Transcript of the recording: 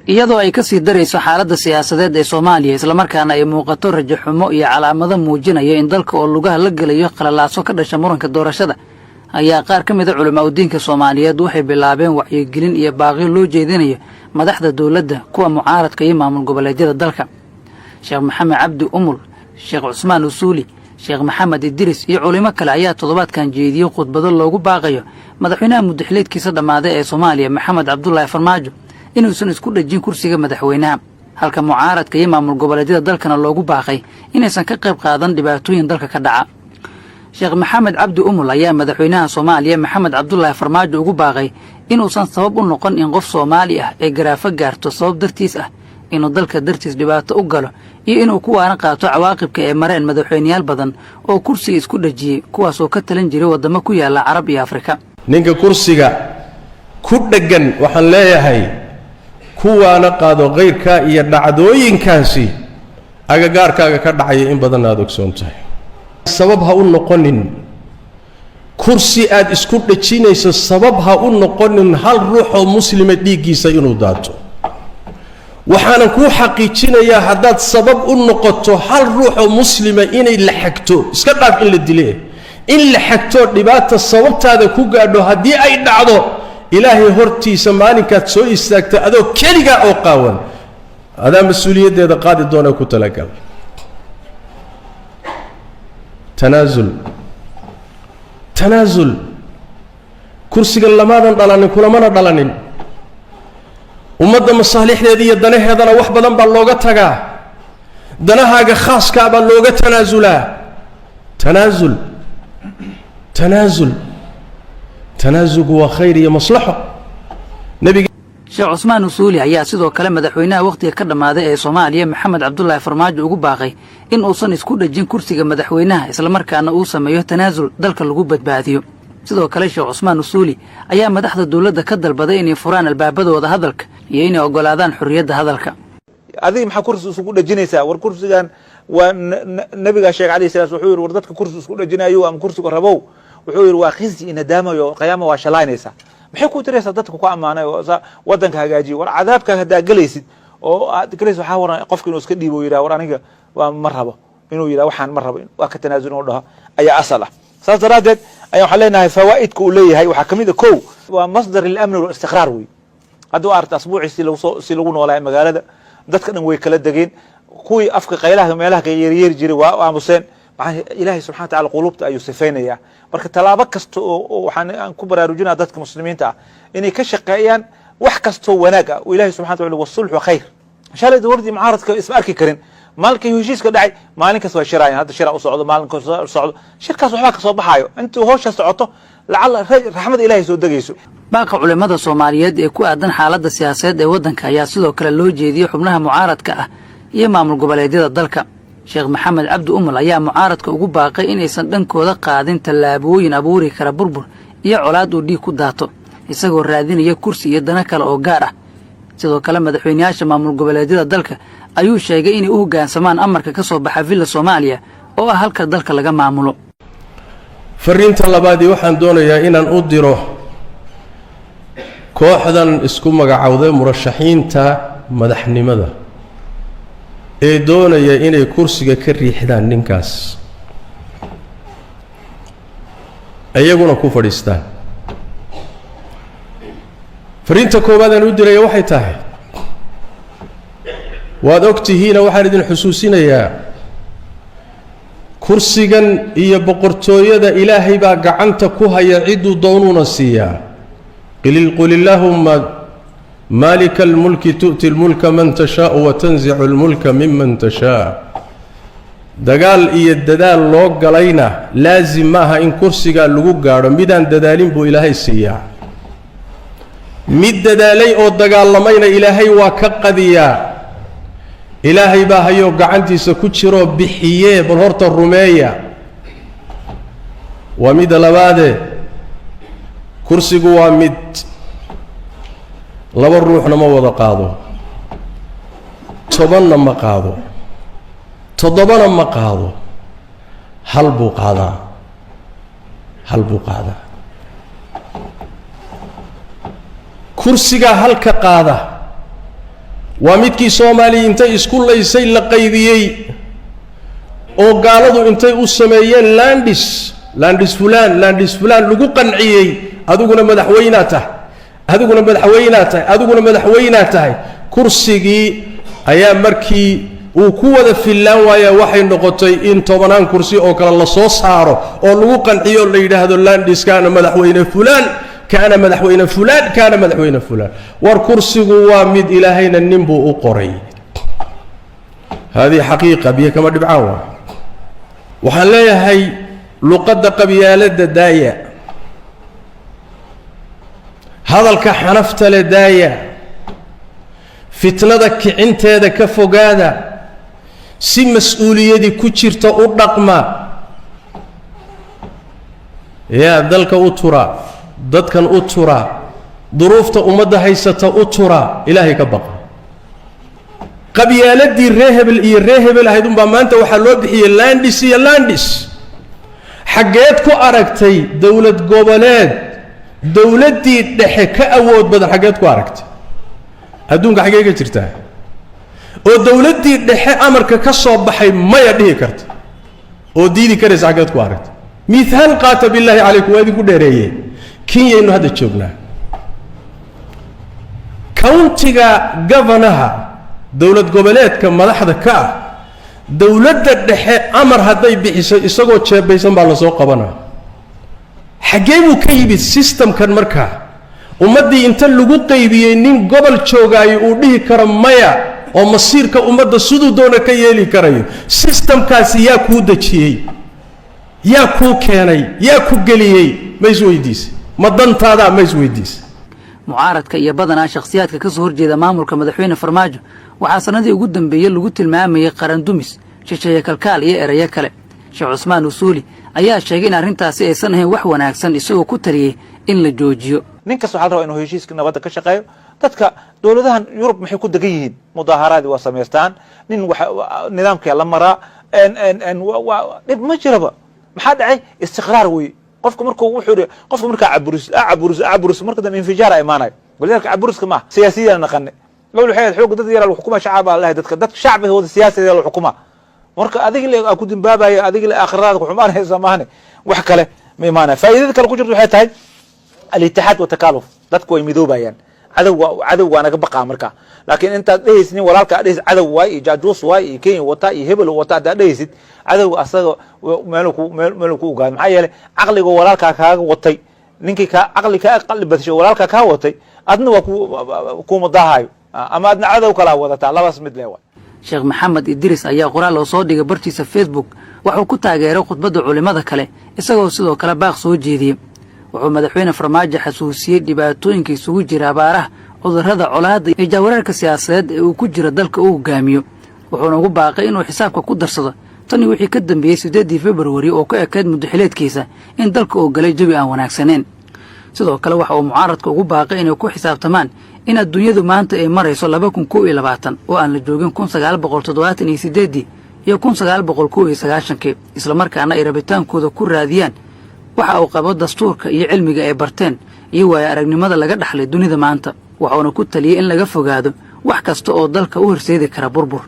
iyadoo ay ka sii darayso xaaladda siyaasadeed ee Soomaaliya isla markaana ay muuqato rajo xumo iyo calaamado muujinaya in dalka oo lugaha la galayo qalalaaso ka dhasha muranka doorashada ayaa qaar ka mid ah culimada diinka Soomaaliyeed waxay bilaabeen wacyigelin iyo baaqyo loo jeedinayo madaxda dawladda kuwa mucaaradka iyo maamul goboleedyada dalka Sheekh Maxamed Cabdi Umul Sheekh Usmaan Usuuli Sheekh Maxamed Idris iyo culimo kale ayaa toddobaadkan jeediyay khudbado loogu baaqayo madaxweynaha muddaxileedkiisa dhamaaday ee Soomaaliya Maxamed Cabdullaahi Farmaajo inuusan isku dhajin kursiga madaxweynaha halka mucaaradka iyo maamul goboleedyada dalkana loogu baaqay inaysan ka qayb qaadan dhibaatooyin dalka ka dhaca Sheekh Maxamed Cabdi Umul ayaa madaxweynaha Soomaaliya Maxamed Cabdullaahi Farmaajo ugu baaqay inuusan sabab u noqon in qof Soomaali ah ee garaafa gaarto sabab dartiis ah inuu dalka dartiis dhibaato u galo iyo inuu ku waana qaato cawaaqibka ee mareen madaxweynayaal badan oo kursiga isku dhajiyay kuwaas oo ka talan jiray wadamo ku yaala Carab iyo Afrika ninka kursiga ku dhagan waxaan leeyahay kuwaana qaado qeyrka iyo dhacdooyinkaasi agagaarkaaga ka dhacay in badan aad ogsoon tahay sabab ha u noqonin kursi aad isku dhajinayso sabab ha u noqonin hal ruux oo muslima dhiiggiisa inuu daato waxaan ku xaqiijinayaa haddaad sabab u noqoto hal ruux oo muslima inay la xagto iska dhaaf in la dilay in la xagto dhibaato sababtaada ku gaadho haddii ay dhacdo ilaahay hortiisa maalinkaad soo istaagto adoo keliga oo qaawan adaa mas'uuliyaddeeda qaadi doona ku talagal tanaazul kursiga lamadan dhalanin kulamana dhalanin ummadda masaalixdeeda iyo danaheedana wax badan baa looga tagaa danahaaga khaaska baa looga tanaazulaa tanaazugu waa khayr iyo maslaxo nabiga Sheekh Usmaan Usuuli ayaa sidoo kale madaxweynaha waqtiga ka dhamaaday ee Soomaaliya Maxamed Cabdullaahi Farmaajo ugu baaqay in uusan isku dhajin kursiga madaxweynaha isla markaana uu sameeyo tanaazul dalka lagu badbaadiyo sidoo kale Sheekh Usmaan Usuuli ayaa madaxda dawladda ka dalbaday inay furaan albaabadooda hadalka iyo inay ogolaadaan xurriyadda hadalka adiga maxaa kursi isku dhajinaysaa war kursigan waa nabiga Sheekh Ali Salaas wuxuu yiri war dadka kursi isku dhajinayo ama kursiga rabow wuxuu yiri waa khizi in daamayo qiyaamo waa shalaynaysa maxay ku tiraysaa dadka ku amaanay wadanka hagaajiyo war cadaabka hadaa galaysid oo aad galaysid waxa waran qofka inuu iska dhiibo yiraahdo war aniga waa ma rabo inuu yiraahdo waxaan ma rabo waa ka tanaazul oo dhaha ayaa asal ah saas daraadeed ayaa waxa leenahay fawaa'idku uu leeyahay waxa kamid ah koow waa masdar al-amn wal istiqraar wi haduu arta asbuuci si lagu noolaa magaalada dadka dhan way kala dageen kuwii afka qaylaha meelaha ka yeer jiray waa aamuseen maxaa ilaahay subhanahu wa ta'ala qulubta ayuu sifeynaya marka talaabo kasto oo waxaan ku baraarujinaa dadka muslimiinta ah inay ka shaqeeyaan wax kasto wanaag ah oo ilaahay subhanahu wa ta'ala wasulhu khayr shalay wardi mucaaradka isma arki karin maalkii heshiiska dhacay maalinkaas waa shiraayan hadda shira u socdo maalinkaas socdo shirkaas waxba ka soo baxayo intuu hawsha socoto lacala raxmad ilaahay soo dagayso baaqa culimada Soomaaliyeed ee ku aadan xaaladda siyaasadeed ee wadanka ayaa sidoo kale loo jeediyay xubnaha mucaaradka ah iyo maamul goboleedyada dalka Sheekh Maxamed Cabdi Umul ayaa mucaaradka ugu baaqay inaysan dhankooda qaadin tallaabooyin abuuri kara burbur iyo colaad uu dhiig ku daato isagoo raadinaya kursi iyo dana kale oo gaar ah sidoo kale madaxweynayaasha maamul goboleedyada dalka ayuu sheegay inay u hoggaansamaan amarka ka soo baxa villa Soomaaliya oo ah halka dalka laga maamulo fariinta labaad waxaan doonayaa inaan u diro kooxdan isku magacawday murashaxiinta madaxnimada ee doonaya inay kursiga ka riixdaan ninkaas ayaguna ku fadhiistaan fariinta koowaad aan u diraya waxay tahay waad ogtihiina waxaan idin xusuusinayaa kursigan iyo boqortooyada ilaahay baa gacanta ku haya ciduu doonuna siiyaa qul illahumma مالك الملك تؤتي الملك من تشاء وتنزع الملك ممن تشاء دغال iyo dadaal loo galayna laazim maaha in kursiga lagu gaaro midaan dadaalin buu ilaahay siiyaa mid dadaalay oo dagaalamayna ilaahay waa ka qadiyaa ilaahay baa hayo gacantiisa ku jiro bixiye bal horta rumeeya waa mid labaade kursigu waa mid laba ruuxna ma wada qaado tobanna ma qaado toddobana ma qaado hal buu qaadaa kursiga halka qaada ومدكي صومالي انتي اسكول ليسي لقيبيي oo gaaladu intay u sameeyeen landis fulaan lagu qanciyay adiguna madaxweynaha tahay kursigii ayaa markii uu ku wada filaan waaya waxay noqotay in 10 kursi oo kala la soo saaro oo lagu qanciyo la yiraahdo landis kana madaxweyne fulaan war kursigu waa mid ilaahayna nimbu u qoray هذه حقيقة بها كما دبعاوها waxaan leeyahay luqadda qabyaalada daaya hadalka xanafta le daaya fitnada kicinteeda ka fogaada si mas'uuliyadi ku jirta u dhaqma yaa dalka u tura dadkan u tura duruufta ummadda haysata u tura ilaahay ka baqa qabyaaladii reehebel ahayd baa maanta waxa loo bixiyay landis xageed ku aragtay dawlad goboleed dawladii dhexe ka awood badan xageed ku aragtay adduunka xagee ka jirta oo dawladii dhexe amarka ka soo baxay maya dhihi karta oo diidi karaysa xageed ku aragtay mithaal qaata billahi alaykum wa idinku dheereeyay kinyaynu hadda joognaa countiga governaha dawlad goboleedka madaxda ka ah dawladda dhexe amar haday bixiso isagoo jeebaysan baa la soo qabanaa xagee buu ka yimid systemkan markaa ummadii inta lagu qaybiyay nin gobol joogay uu dhihi karo maya oo masiirka ummadda sidoo doona ka yeeli karayo systemkaasi yaa ku dajiyay yaa ku keenay yaa ku galiyay ma isweydiis ma dantaada ma isweydiis mucaaradka iyo badanaa shakhsiyaadka ka soo horjeeda maamulka madaxweyne Farmaajo waxaa sanadii ugu dambeeyay lagu tilmaamayay qaran dumis shisheeye kalkaal iyo erayo kale Sheekh Usmaan Usuuli ayaa sheegay in arrintaasi aysan ahayn wax wanaagsan isagoo ku taliyay in la joojiyo ninka soo xalro inuu heshiiska nabadda ka shaqeeyo dadka dawladahan Yurub maxay ku degan yihiin mudaaharaadi waa sameystaan nin nidaamka la maraa dib ma jiraba maxaa dhacay istiqraar weey qofka markuu wuxuu qofka marka caburus marka dam infijaar ay maanay walaalka caburuska ma siyaasiyan naqane لو الحياة حقوق ضد يرى الحكومة شعب الله ضد شعبه هو السياسة يرى الحكومة ورك أذيك اللي أكون بابا أذيك اللي آخرات وحمان هي زمانه وحكله ميمانه فإذا ذكر كل حياة الاتحاد والتكالف ضدكوا يمدوبا يعني عدو وأنا بقى أمريكا لكن أنت ليس ني وراك ليس عدو واي جاجوس واي كين وطا يهبل وطا ده ليس عدو أصلا ملكو قال معايا عقلي وراك كا وطي نينكي كا عقلي كا أقل بس وراك كا وطي أدنى وكو مضاهاي أما أدنى عدو كلا وضعتا لا بس مثل هو Sheekh Maxamed Idris ayaa qoraal loo soo dhigay bartiisa Facebook wuxuu ku taageeray khudbadda culimada kale isagoo sidoo kale baaq soo jeediyay wuxuu madaxweyne Farmaajo xasuusiyay dhibaatooyinka isugu jira abaaraha cudurrada colaadda iyo jawaarirka siyaasadeed ee uu ku jiro dalka uu hogaamiyo wuxuuna ugu baaqay inuu xisaabka ku darsado tan wixii ka dambeeyay 8 February oo ka ekeed muddaxileedkiisa in dalka uu galay jawi aan wanaagsaneyn sidoo kale waxa uu mucaaradka ugu baaqay inay ku xisaabtamaan in adduunyadu maanta ay marayso 2021 oo aan la joogin 1978 iyo 1990 isla markaana ay rabitaankooda ku raadiyaan waxa uu qabo dastuurka iyo cilmiga ay barteen iyo waaya aragnimada laga dhaxlay dunida maanta waxaana ku taliyay in laga fogaado wax kasta oo dalka u horseedi kara burbur